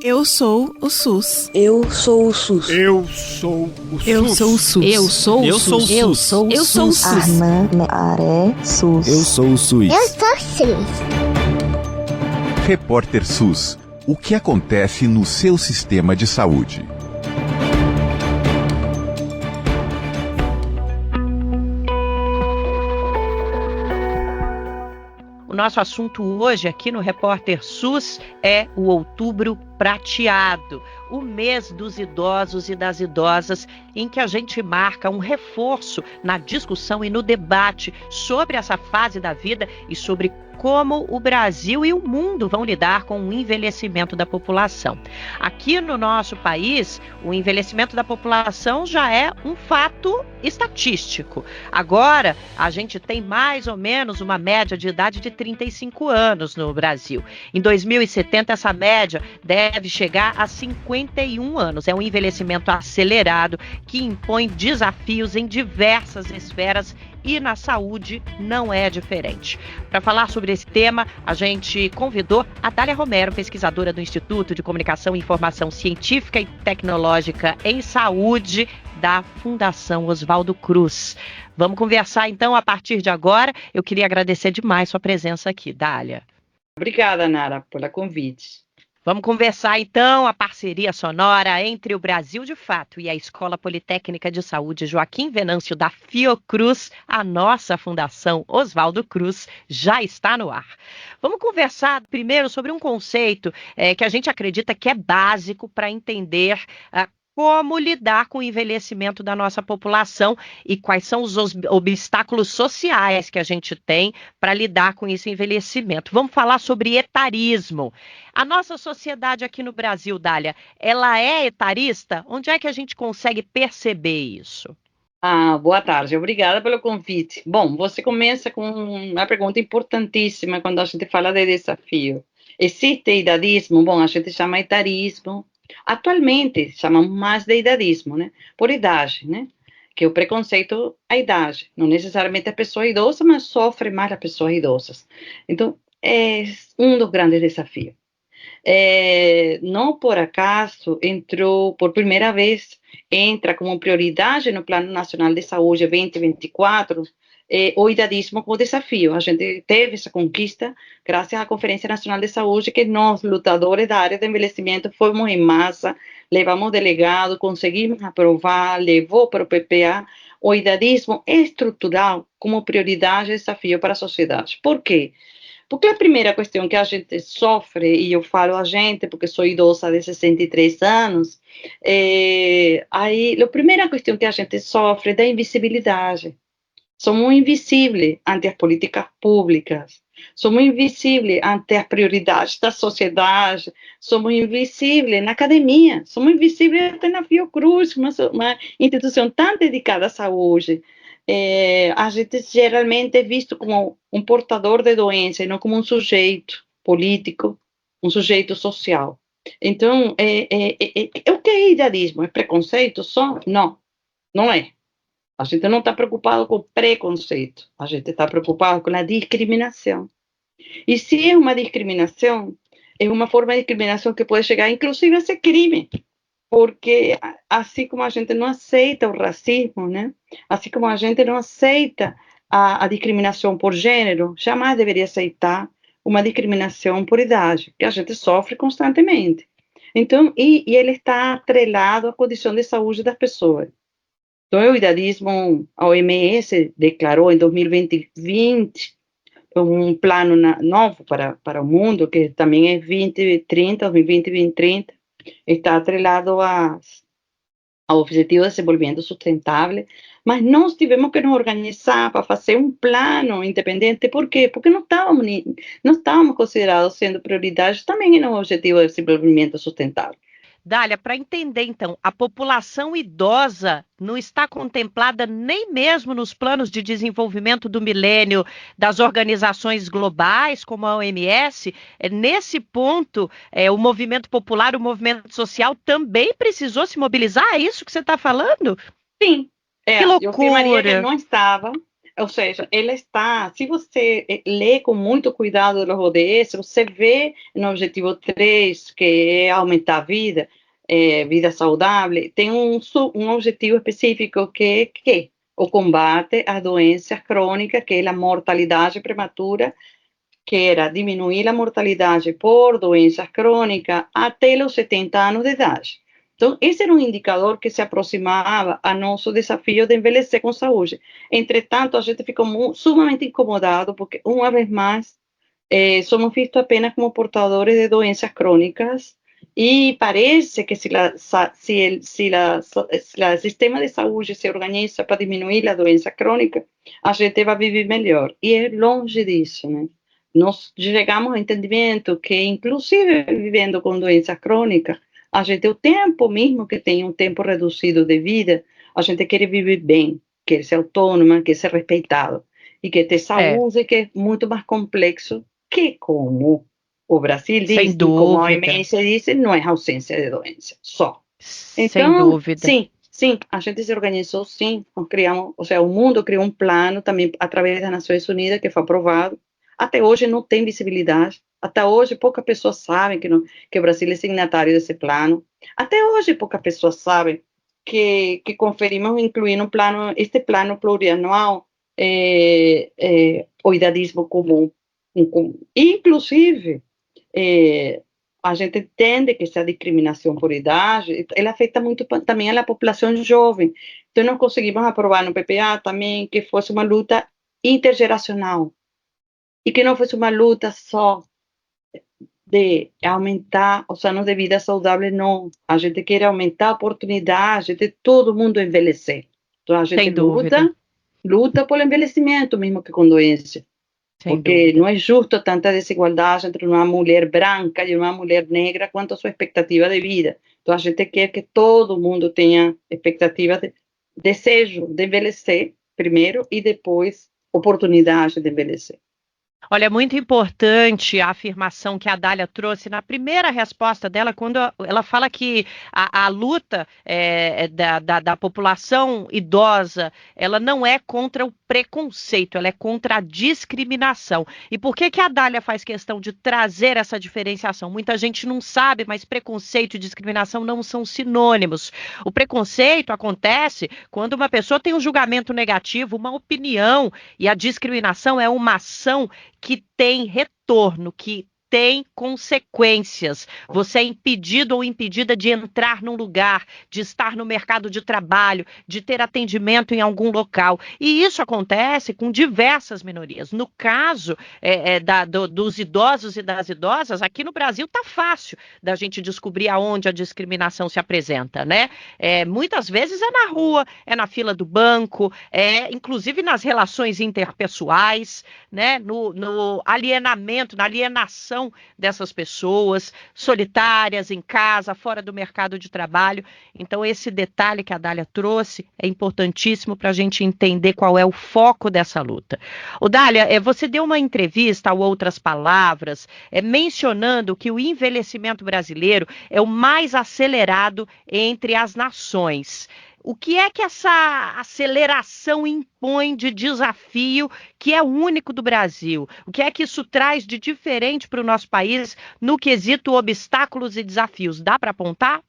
Eu sou o SUS. Eu sou o SUS. Eu sou o SUS. Eu sou o SUS. Eu sou o SUS. Eu sou o SUS. Armã, Aré, SUS. Eu sou o SUS. Eu sou SUS. Repórter SUS. O que acontece no seu sistema de saúde? O nosso assunto hoje aqui no Repórter SUS é o Outubro Prateado, o mês dos idosos e das idosas, em que a gente marca um reforço na discussão e no debate sobre essa fase da vida e sobre como o Brasil e o mundo vão lidar com o envelhecimento da população. Aqui no nosso país, o envelhecimento da população já é um fato estatístico. Agora, a gente tem mais ou menos uma média de idade de 35 anos no Brasil. Em 2070, essa média deve chegar a 51 anos. É um envelhecimento acelerado que impõe desafios em diversas esferas e na saúde não é diferente. Para falar sobre esse tema, a gente convidou a Dália Romero, pesquisadora do Instituto de Comunicação e Informação Científica e Tecnológica em Saúde da Fundação Oswaldo Cruz. Vamos conversar então a partir de agora. Eu queria agradecer demais sua presença aqui, Dália. Obrigada, Nara, pelo convite. Vamos conversar, então, a parceria sonora entre o Brasil de Fato e a Escola Politécnica de Saúde Joaquim Venâncio da Fiocruz. A nossa Fundação Oswaldo Cruz já está no ar. Vamos conversar primeiro sobre um conceito que a gente acredita que é básico para entender como lidar com o envelhecimento da nossa população e quais são os obstáculos sociais que a gente tem para lidar com esse envelhecimento. Vamos falar sobre etarismo. A nossa sociedade aqui no Brasil, Dália, ela é etarista? Onde é que a gente consegue perceber isso? Boa tarde, obrigada pelo convite. Bom, você começa com uma pergunta importantíssima quando a gente fala de desafio. Existe idadismo? Bom, a gente chama etarismo. Atualmente, chamamos mais de idadismo, né? Por idade, né? Que é o preconceito à idade. Não necessariamente a pessoa idosa, mas sofre mais as pessoas idosas. Então, é um dos grandes desafios. Não por acaso entrou, por primeira vez, entra como prioridade no Plano Nacional de Saúde 2024, o idadismo como desafio. A gente teve essa conquista graças à Conferência Nacional de Saúde, que nós, lutadores da área de envelhecimento, fomos em massa, levamos delegado, conseguimos aprovar, levou para o PPA o idadismo estrutural como prioridade e desafio para a sociedade. Por quê? Porque a primeira questão que a gente sofre, e eu falo a gente porque sou idosa de 63 anos, a primeira questão que a gente sofre é da invisibilidade. Somos invisíveis ante as políticas públicas, somos invisíveis ante as prioridades da sociedade, somos invisíveis na academia, somos invisíveis até na Fiocruz, uma instituição tão dedicada à saúde. A gente geralmente é visto como um portador de doença e não como um sujeito político, um sujeito social. Então, o que é idadismo? É preconceito só? Não, não é. A gente não está preocupado com preconceito, a gente está preocupado com a discriminação. E se é uma discriminação, é uma forma de discriminação que pode chegar, inclusive, a ser crime. Porque assim como a gente não aceita o racismo, né? Assim como a gente não aceita a discriminação por gênero, jamais deveria aceitar uma discriminação por idade, que a gente sofre constantemente. Então, e ele está atrelado à condição de saúde das pessoas. Então, o idadismo, a OMS declarou em 2020 um plano novo para o mundo, que também é 2030, 2020 e 2030, está atrelado ao Objetivo de Desenvolvimento Sustentável, mas nós tivemos que nos organizar para fazer um plano independente. Por quê? Porque não estávamos considerados sendo prioridades também no Objetivo de Desenvolvimento Sustentável. Dália, para entender, então, a população idosa não está contemplada nem mesmo nos planos de desenvolvimento do milênio das organizações globais, como a OMS. Nesse ponto, o movimento popular, o movimento social também precisou se mobilizar? É isso que você está falando? Sim. Que loucura! Eu afirmaria que não estava, ou seja, ela está, se você lê com muito cuidado os ODS, você vê no objetivo 3, que é aumentar a vida, vida saudável, tem um objetivo específico que é o combate às doenças crônicas, que é a mortalidade prematura, que era diminuir a mortalidade por doenças crônicas até os 70 anos de idade. Então, esse era um indicador que se aproximava a nosso desafio de envelhecer com saúde. Entretanto, a gente ficou sumamente incomodado, porque, uma vez mais, somos vistos apenas como portadores de doenças crônicas, e parece que se o sistema de saúde se organiza para diminuir a doença crônica, a gente vai viver melhor. E é longe disso, né? Nós chegamos ao entendimento que, inclusive vivendo com doenças crônicas, a gente, o tempo mesmo que tem um tempo reduzido de vida, a gente quer viver bem, quer ser autônoma, quer ser respeitado, e quer ter saúde, que é muito mais complexo que como o Brasil diz, Sem e como a dúvida. OMS diz, não é ausência de doença, só. Sem Então, dúvida. sim, a gente se organizou, sim, nós criamos, ou seja, o mundo criou um plano também através das Nações Unidas, que foi aprovado. Até hoje não tem visibilidade. Até hoje poucas pessoas sabem que o Brasil é signatário desse plano. Até hoje poucas pessoas sabem que conferimos incluir no plano, este plano plurianual, o idadismo comum. Inclusive, a gente entende que essa discriminação por idade, ela afeta muito também a população jovem. Então, nós conseguimos aprovar no PPA também que fosse uma luta intergeracional, e que não fosse uma luta só de aumentar os anos de vida saudável, não. A gente quer aumentar a oportunidade de todo mundo envelhecer. Então, a gente Sem dúvida. luta pelo envelhecimento, mesmo que com doença. Sem Porque dúvida. não é justo tanta desigualdade entre uma mulher branca e uma mulher negra quanto a sua expectativa de vida. Então, a gente quer que todo mundo tenha expectativa desejo de envelhecer primeiro e depois oportunidade de envelhecer. Olha, é muito importante a afirmação que a Dália trouxe na primeira resposta dela, quando ela fala que a luta da população idosa, ela não é contra o preconceito, ela é contra a discriminação. E por que a Dália faz questão de trazer essa diferenciação? Muita gente não sabe, mas preconceito e discriminação não são sinônimos. O preconceito acontece quando uma pessoa tem um julgamento negativo, uma opinião, e a discriminação é uma ação que tem retorno, que tem consequências. Você é impedido ou impedida de entrar num lugar, de estar no mercado de trabalho, de ter atendimento em algum local. E isso acontece com diversas minorias. No caso dos idosos e das idosas, aqui no Brasil está fácil da gente descobrir aonde a discriminação se apresenta, né? Muitas vezes é na rua, é na fila do banco, inclusive nas relações interpessoais, né? No alienamento, na alienação dessas pessoas, solitárias, em casa, fora do mercado de trabalho. Então, esse detalhe que a Dália trouxe é importantíssimo para a gente entender qual é o foco dessa luta. Ô, Dália, você deu uma entrevista a Outras Palavras, mencionando que o envelhecimento brasileiro é o mais acelerado entre as nações. O que é que essa aceleração impõe de desafio que é único do Brasil? O que é que isso traz de diferente para o nosso país no quesito obstáculos e desafios? Dá para apontar?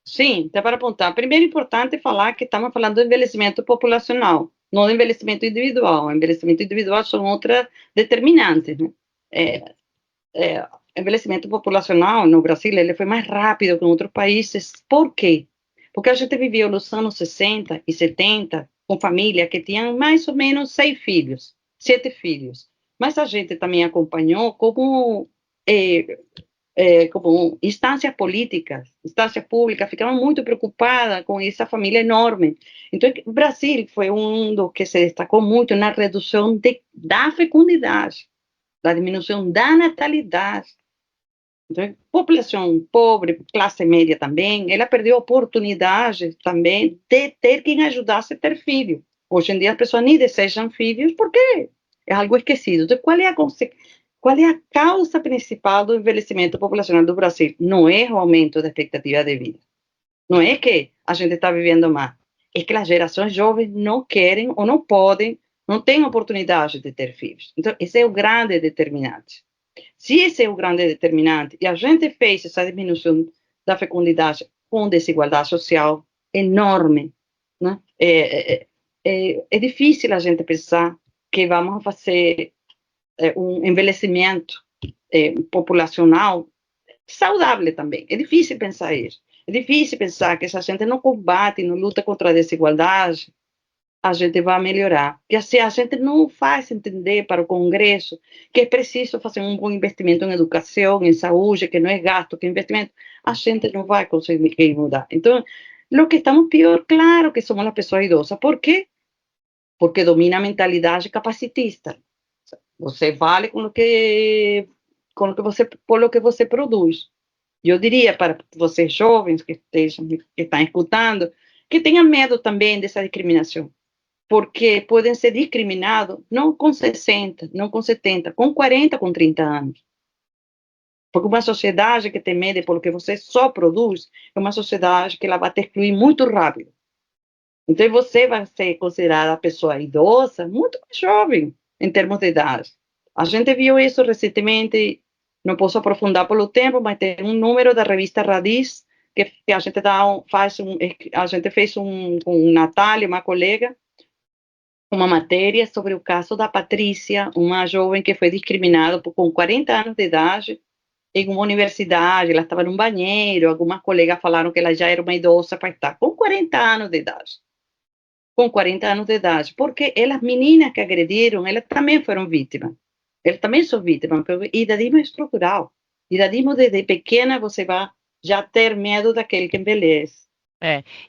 Sim, dá para apontar. Primeiro, é importante falar que estamos falando do envelhecimento populacional, não do envelhecimento individual. O envelhecimento individual são outras determinantes, né? Envelhecimento populacional no Brasil ele foi mais rápido que em outros países. Por quê? Porque a gente viveu nos anos 60 e 70 com família que tinham mais ou menos 6 filhos, 7 filhos. Mas a gente também acompanhou como instâncias políticas, instâncias públicas, ficavam muito preocupadas com essa família enorme. Então, o Brasil foi um dos que se destacou muito na redução da fecundidade, da diminuição da natalidade. Então, população pobre, classe média também, ela perdeu a oportunidade também de ter quem ajudasse a ter filho. Hoje em dia as pessoas nem desejam filhos porque é algo esquecido. Então, qual é a causa principal do envelhecimento populacional do Brasil? Não é o aumento da expectativa de vida. Não é que a gente está vivendo mais. É que as gerações jovens não querem ou não podem não têm oportunidade de ter filhos. Então, esse é o grande determinante. Se esse é o grande determinante, e a gente fez essa diminuição da fecundidade com desigualdade social enorme, né? É difícil a gente pensar que vamos fazer um envelhecimento populacional saudável também. É difícil pensar isso. É difícil pensar que se a gente não combate, não luta contra a desigualdade, a gente vai melhorar. Porque se a gente não faz entender para o Congresso que é preciso fazer um bom investimento em educação, em saúde, que não é gasto, que é investimento, a gente não vai conseguir mudar. Então, lo que estamos pior, claro que somos as pessoas idosas. Por quê? Porque domina a mentalidade capacitista. Você vale com o que você, por lo que você produz. Eu diria para vocês jovens que estão escutando, que tenham medo também dessa discriminação, porque podem ser discriminados não com 60, não com 70, com 40, com 30 anos. Porque uma sociedade que tem medo pelo que você só produz é uma sociedade que ela vai te excluir muito rápido. Então você vai ser considerada pessoa idosa muito mais jovem em termos de idade. A gente viu isso recentemente, não posso aprofundar pelo tempo, mas tem um número da revista Radiz que a gente a gente fez com Natália, uma colega, uma matéria sobre o caso da Patrícia, uma jovem que foi discriminada com 40 anos de idade em uma universidade. Ela estava num banheiro, algumas colegas falaram que ela já era uma idosa para estar com 40 anos de idade. Com 40 anos de idade, porque elas meninas que agrediram, elas também foram vítimas. Elas também são vítimas, porque idadismo é estrutural. Idadismo desde pequena você vai já ter medo daquele que envelhece.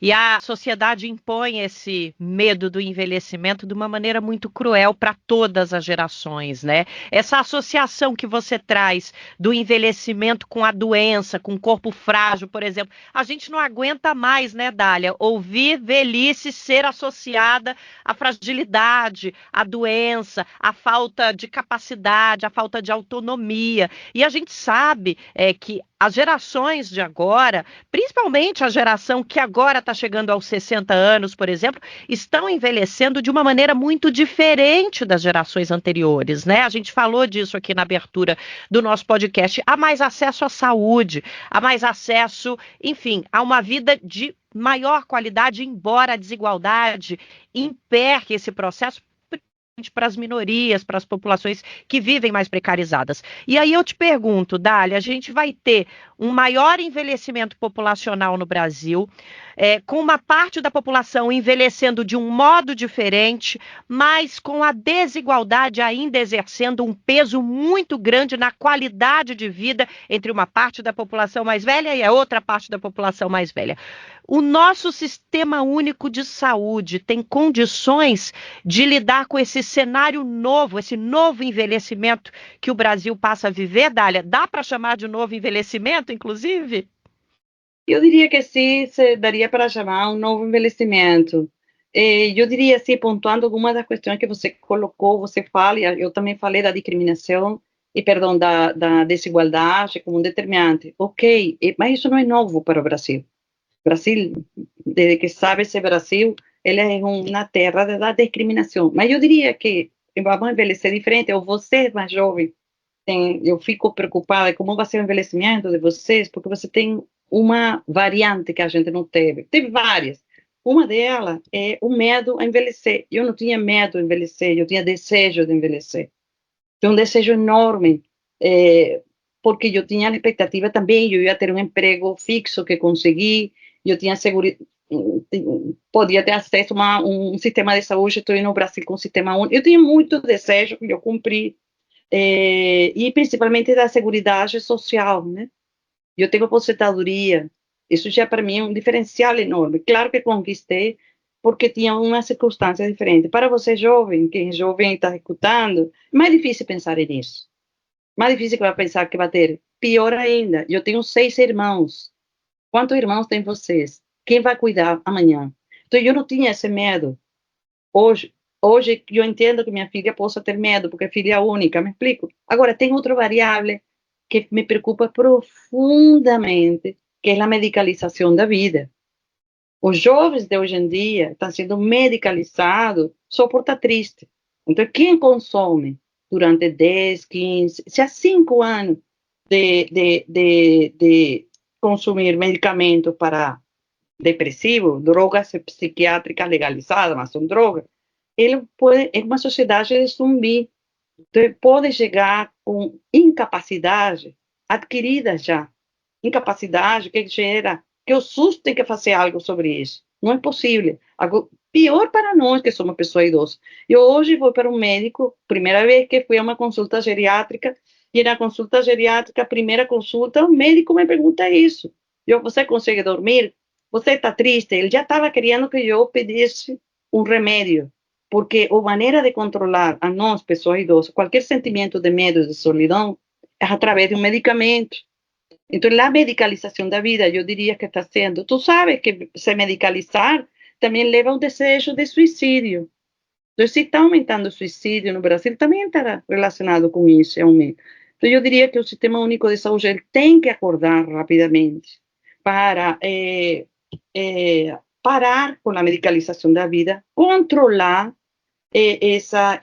E a sociedade impõe esse medo do envelhecimento de uma maneira muito cruel para todas as gerações, né? Essa associação que você traz do envelhecimento com a doença, com o corpo frágil, por exemplo, a gente não aguenta mais, né, Dália, ouvir velhice ser associada à fragilidade, à doença, à falta de capacidade, à falta de autonomia. E a gente sabe que as gerações de agora, principalmente a geração que agora está chegando aos 60 anos, por exemplo, estão envelhecendo de uma maneira muito diferente das gerações anteriores, né? A gente falou disso aqui na abertura do nosso podcast. Há mais acesso à saúde, há mais acesso, enfim, a uma vida de maior qualidade, embora a desigualdade imperque esse processo para as minorias, para as populações que vivem mais precarizadas. E aí eu te pergunto, Dália, a gente vai ter um maior envelhecimento populacional no Brasil, com uma parte da população envelhecendo de um modo diferente, mas com a desigualdade ainda exercendo um peso muito grande na qualidade de vida entre uma parte da população mais velha e a outra parte da população mais velha. O nosso sistema único de saúde tem condições de lidar com esse cenário novo, esse novo envelhecimento que o Brasil passa a viver, Dália? Dá para chamar de novo envelhecimento, inclusive? Eu diria que sim, se daria para chamar um novo envelhecimento. Eu diria assim, pontuando algumas das questões que você colocou, você fala, eu também falei da discriminação, da desigualdade como um determinante. Ok, mas isso não é novo para o Brasil. Brasil, desde que sabe esse Brasil, ele é uma terra da discriminação. Mas eu diria que vamos envelhecer diferente, ou você mais jovem, eu fico preocupada como vai ser o envelhecimento de vocês, porque você tem uma variante que a gente não teve. Teve várias. Uma delas é o medo a envelhecer. Eu não tinha medo de envelhecer, eu tinha desejo de envelhecer. Tinha um desejo enorme, porque eu tinha a expectativa também, eu ia ter um emprego fixo que consegui, eu tinha segurança, podia ter acesso a um sistema de saúde. Estou no Brasil com um sistema único. Eu tinha muito desejo que eu cumpri, e principalmente da seguridade social, né? Eu tenho aposentadoria, isso já para mim é um diferencial enorme. Claro que conquistei, porque tinha uma circunstância diferente. Para você jovem, quem é jovem está escutando, é mais difícil pensar nisso. Mais difícil que vai pensar que vai ter. Pior ainda, eu tenho 6 irmãos. Quantos irmãos têm vocês? Quem vai cuidar amanhã? Então, eu não tinha esse medo. Hoje eu entendo que minha filha possa ter medo, porque é filha única, me explico? Agora, tem outra variável que me preocupa profundamente, que é a medicalização da vida. Os jovens de hoje em dia estão sendo medicalizados só por estar triste. Então, quem consome durante 10, 15, se há 5 anos de consumir medicamentos para depressivo, drogas psiquiátricas legalizadas, mas são drogas, ele pode, é uma sociedade de zumbi. Então, pode chegar com incapacidade adquirida já. Incapacidade que gera que o SUS tem que fazer algo sobre isso. Não é possível. Pior para nós que somos pessoas idosas. Eu hoje vou para um médico, primeira vez que fui a uma consulta geriátrica, e na consulta geriátrica, a primeira consulta, o médico me pergunta isso. Você consegue dormir? Você está triste? Ele já estava querendo que eu pedisse um remédio, porque a maneira de controlar a nós, pessoas idosas, qualquer sentimento de medo, de solidão, é através de um medicamento. Então, a medicalização da vida, eu diria que está sendo. Tu sabes que se medicalizar também leva ao desejo de suicídio. Então, se está aumentando o suicídio no Brasil, também está relacionado com esse aumento. Então, eu diria que o Sistema Único de Saúde ele tem que acordar rapidamente para parar com a medicalização da vida, controlar essa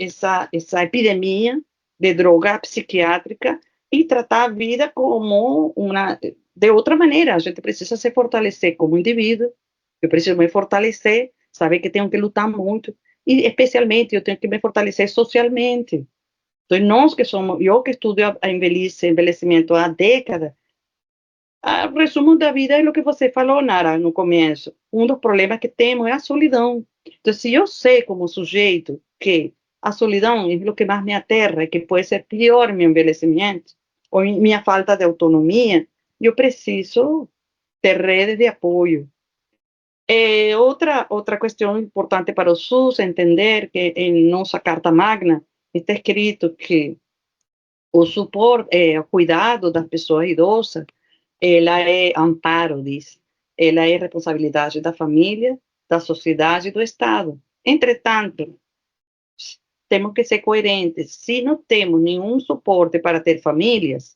epidemia de droga psiquiátrica e tratar a vida como de outra maneira. A gente precisa se fortalecer como indivíduo, eu preciso me fortalecer, saber que tenho que lutar muito, e especialmente eu tenho que me fortalecer socialmente. Então, nós que somos, eu que estudo envelhecimento há décadas, o resumo da vida é o que você falou, Nara, no começo. Um dos problemas que temos é a solidão. Então, se eu sei como sujeito que a solidão é o que mais me aterra, que pode ser pior meu envelhecimento, ou minha falta de autonomia, eu preciso ter redes de apoio. Outra questão importante para o SUS é entender que em nossa Carta Magna está escrito que o suporte, o cuidado das pessoas idosas, ela é amparo, diz. Ela é responsabilidade da família, da sociedade e do Estado. Entretanto, temos que ser coerentes. Se não temos nenhum suporte para ter famílias,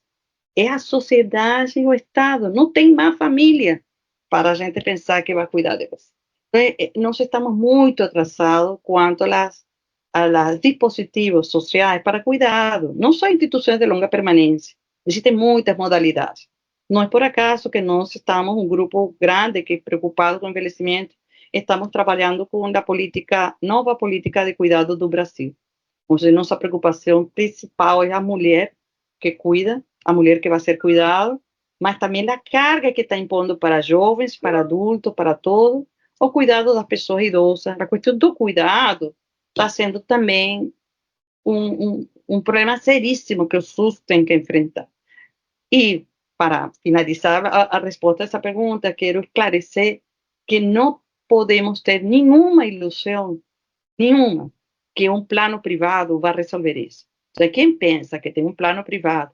é a sociedade e o Estado. Não tem mais família para a gente pensar que vai cuidar de você. Então, nós estamos muito atrasados quanto a dispositivos sociais para cuidado. Não só instituições de longa permanência. Existem muitas modalidades. Não é por acaso que nós estamos, um grupo grande que é preocupado com o envelhecimento, estamos trabalhando com a nova política de cuidado do Brasil. Ou seja, nossa preocupação principal é a mulher que cuida, a mulher que vai ser cuidada, mas também a carga que está impondo para jovens, para adultos, para todos, o cuidado das pessoas idosas. A questão do cuidado está sendo também um problema seríssimo que o SUS tem que enfrentar. E, para finalizar a resposta a essa pergunta, quero esclarecer que não podemos ter nenhuma ilusão, nenhuma, que um plano privado vai resolver isso. Então, quem pensa que tem um plano privado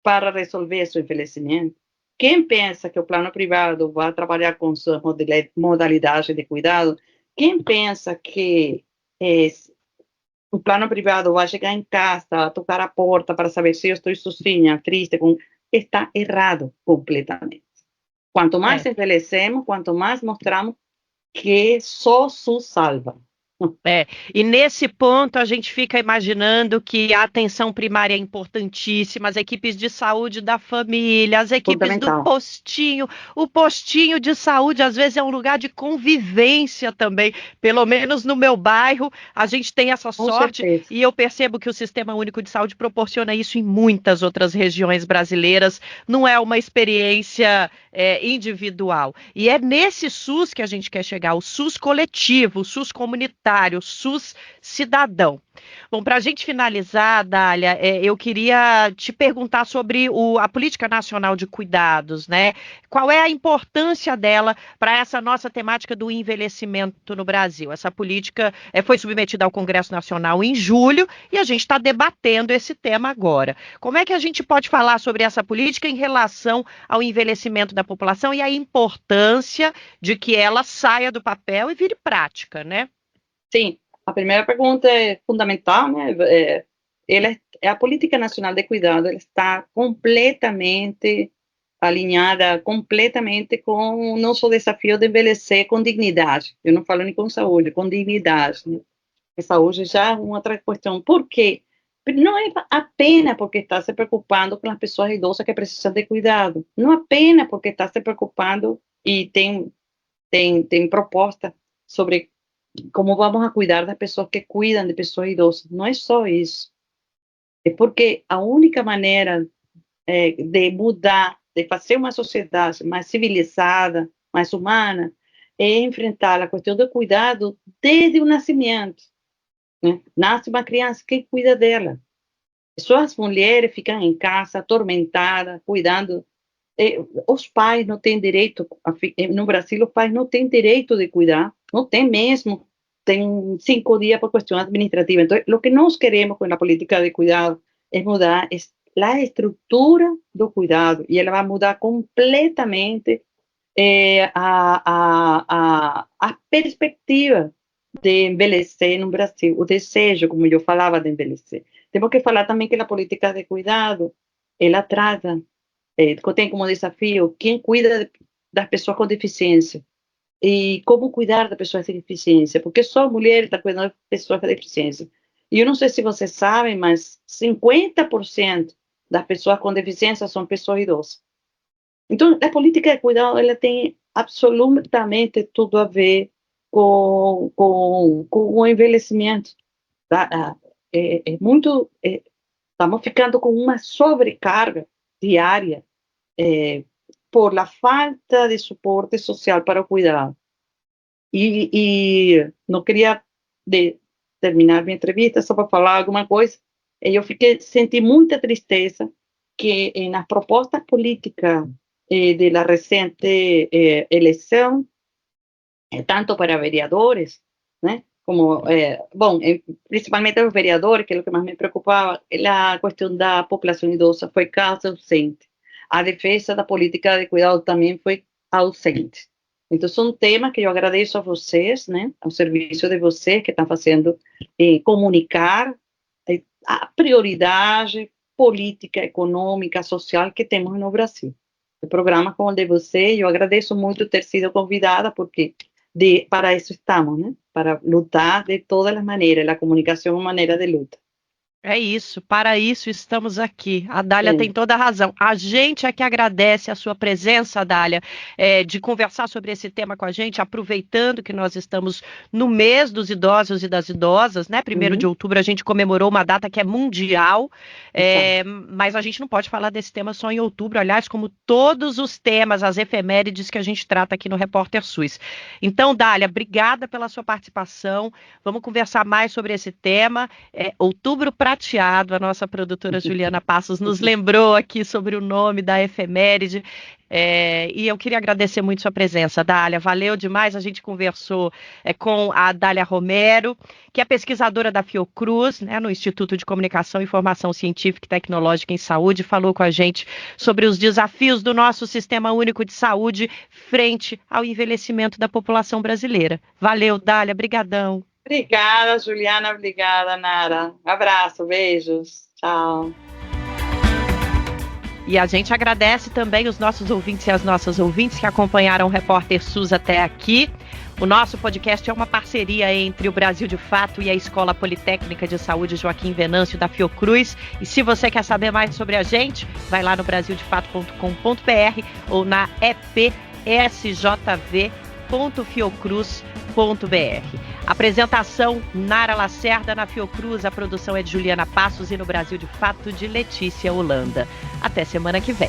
para resolver seu envelhecimento, quem pensa que o plano privado vai trabalhar com suas modalidades de cuidado, quem pensa que o plano privado vai chegar em casa, tocar a porta para saber se eu estou sozinha, triste, está errado completamente. Quanto mais envelhecemos, quanto mais mostramos que só SUS salva. E nesse ponto a gente fica imaginando que a atenção primária é importantíssima, as equipes de saúde da família, as equipes do postinho, o postinho de saúde às vezes é um lugar de convivência também, pelo menos no meu bairro a gente tem essa sorte e eu percebo que o Sistema Único de Saúde proporciona isso em muitas outras regiões brasileiras, não é uma experiência individual, e é nesse SUS que a gente quer chegar, o SUS coletivo, o SUS comunitário, o SUS cidadão. Bom, para a gente finalizar, Dália, eu queria te perguntar sobre a Política Nacional de Cuidados, né? Qual é a importância dela para essa nossa temática do envelhecimento no Brasil? Essa política foi submetida ao Congresso Nacional em julho e a gente está debatendo esse tema agora. Como é que a gente pode falar sobre essa política em relação ao envelhecimento da população e a importância de que ela saia do papel e vire prática, né? Sim, a primeira pergunta é fundamental, né? A Política Nacional de Cuidado ela está completamente alinhada, completamente com o nosso desafio de envelhecer com dignidade. Eu não falo nem com saúde, com dignidade. Né? saúde já é uma outra questão. Por quê? Não é apenas porque está se preocupando com as pessoas idosas que precisam de cuidado. Não apenas porque está se preocupando e tem proposta sobre como vamos a cuidar das pessoas que cuidam de pessoas idosas. Não é só isso. É porque a única maneira de mudar, de fazer uma sociedade mais civilizada, mais humana, é enfrentar a questão do cuidado desde o nascimento. Né? Nasce uma criança, quem cuida dela? Só as mulheres ficam em casa, atormentadas, cuidando. Os pais não têm direito, no Brasil, os pais não têm direito de cuidar, não tem mesmo, tem 5 dias por questão administrativa. Então, o que nós queremos com a política de cuidado é mudar a estrutura do cuidado, e ela vai mudar completamente a perspectiva de envelhecer no Brasil, o desejo, como eu falava, de envelhecer. Temos que falar também que a política de cuidado, ela trata, tem como desafio quem cuida das pessoas com deficiência e como cuidar das pessoas com deficiência, porque só a mulher está cuidando das pessoas com deficiência. E eu não sei se vocês sabem, mas 50% das pessoas com deficiência são pessoas idosas. Então, a política de cuidado, ela tem absolutamente tudo a ver com o envelhecimento. Tá? Estamos ficando com uma sobrecarga diária por la falta de suporte social para o cuidado. E não queria terminar minha entrevista só para falar alguma coisa. Eu senti muita tristeza que nas propostas políticas da recente eleição, tanto para vereadores, né, como, principalmente os vereadores, que é o que mais me preocupava, a questão da população idosa foi quase ausente. A defesa da política de cuidado também foi ausente. Então, são temas que eu agradeço a vocês, né, ao serviço de vocês que estão fazendo comunicar a prioridade política, econômica, social que temos no Brasil. O programa como o de você, eu agradeço muito ter sido convidada, porque para isso estamos, né? Para lutar de todas as maneiras, a comunicação é uma maneira de luta. É isso, para isso estamos aqui. A Dália tem toda a razão. A gente é que agradece a sua presença, Dália, de conversar sobre esse tema com a gente, aproveitando que nós estamos no mês dos idosos e das idosas, né? 1º de outubro a gente comemorou uma data que é mundial, mas a gente não pode falar desse tema só em outubro, aliás, como todos os temas, as efemérides que a gente trata aqui no Repórter SUS. Então, Dália, obrigada pela sua participação. Vamos conversar mais sobre esse tema. Outubro Prateado, a nossa produtora Juliana Passos nos lembrou aqui sobre o nome da efeméride, e eu queria agradecer muito sua presença, Dália, valeu demais. A gente conversou com a Dália Romero, que é pesquisadora da Fiocruz, né, no Instituto de Comunicação e Formação Científica e Tecnológica em Saúde, falou com a gente sobre os desafios do nosso Sistema Único de Saúde frente ao envelhecimento da população brasileira. Valeu, Dália, brigadão. Obrigada, Juliana. Obrigada, Nara. Abraço, beijos. Tchau. E a gente agradece também os nossos ouvintes e as nossas ouvintes que acompanharam o Repórter SUS até aqui. O nosso podcast é uma parceria entre o Brasil de Fato e a Escola Politécnica de Saúde Joaquim Venâncio da Fiocruz. E se você quer saber mais sobre a gente, vai lá no brasildefato.com.br ou na epsjv.fiocruz.br. Apresentação Nara Lacerda na Fiocruz, a produção é de Juliana Passos e no Brasil de Fato de Letícia Holanda. Até semana que vem.